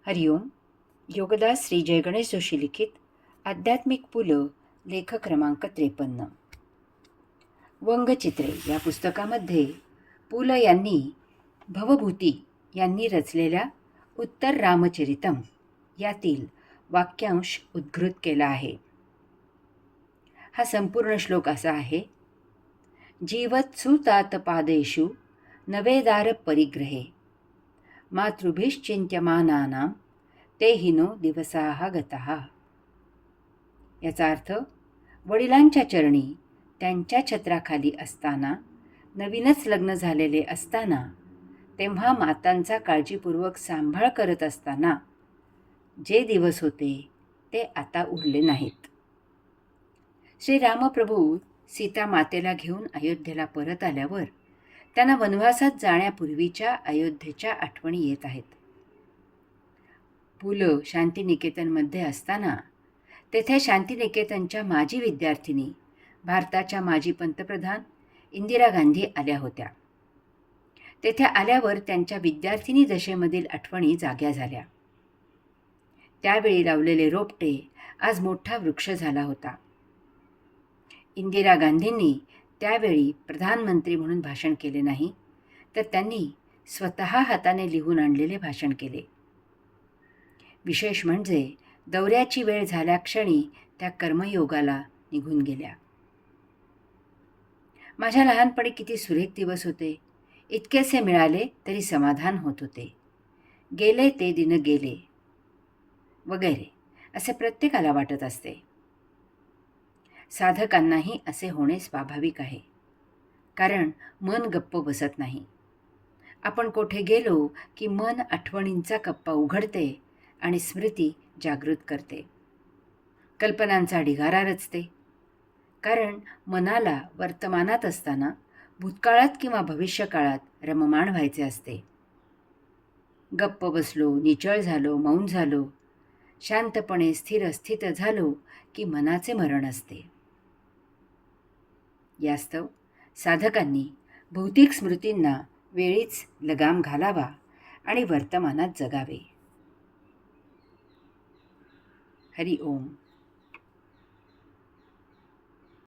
हरिओम. योगदास श्री जय गणेश जोशी लिखित आध्यात्मिक पुलं, लेखक क्रमांक 53. वंगचित्रे या पुस्तकामध्ये पु ल यांनी भवभूती यांनी रचलेल्या उत्तर रामचरितम यातील वाक्यांश उद्घृत केला आहे. हा संपूर्ण श्लोक असा आहे: जीवत सुतात पादेषु नवेदार परिग्रहे मातृभिश्चिंत्यमानानां ते हिनो दिवसाः गताः. याचा अर्थ, वडिलांच्या चरणी त्यांच्या छत्राखाली असताना, नवीनच लग्न झालेले असताना, तेव्हा मातांचा काळजीपूर्वक सांभाळ करत असताना जे दिवस होते ते आता उरले नाहीत. श्री रामप्रभू सीता मातेला घेऊन अयोध्येला परत आल्यावर त्यांना वनवासात जाण्यापूर्वीच्या अयोध्येच्या आठवणी येत आहेत. पु ल शांतिनिकेतनमध्ये असताना तेथे शांतिनिकेतनच्या माजी विद्यार्थिनी, भारताच्या माजी पंतप्रधान इंदिरा गांधी आल्या होत्या. तेथे आल्यावर त्यांच्या विद्यार्थिनी दशेमधील आठवणी जाग्या झाल्या. त्यावेळी लावलेले रोपटे आज मोठा वृक्ष झाला होता. इंदिरा गांधींनी त्यावेळी प्रधानमंत्री म्हणून भाषण केले नाही, तर त्यांनी स्वतः हाताने लिहून आणलेले भाषण केले. विशेष म्हणजे दौऱ्याची वेळ झाल्या क्षणी त्या कर्मयोगाला निघून गेल्या. माझ्या लहानपणी किती सुरेख दिवस होते, इतकेसे मिळाले तरी समाधान होत होते. गेले ते दिन गेले वगैरे असे प्रत्येकाला वाटत असते. साधकांनाही असे होणे स्वाभाविक आहे, कारण मन गप्प बसत नाही. आपण कोठे गेलो की मन आठवणींचा कप्पा उघडते आणि स्मृती जागृत करते. कल्पनांचा ढिगारा रचते, कारण मनाला वर्तमानात असताना भूतकाळात किंवा भविष्यकाळात रममाण व्हायचे असते. गप्प बसलो, निचळ झालो, मौन झालो, शांतपणे स्थिर झालो की मनाचे मरण असते. यास्तव साधकांनी भौतिक स्मृतींना वेळीच लगाम घालावा आणि वर्तमानात जगावे. हरि ओम.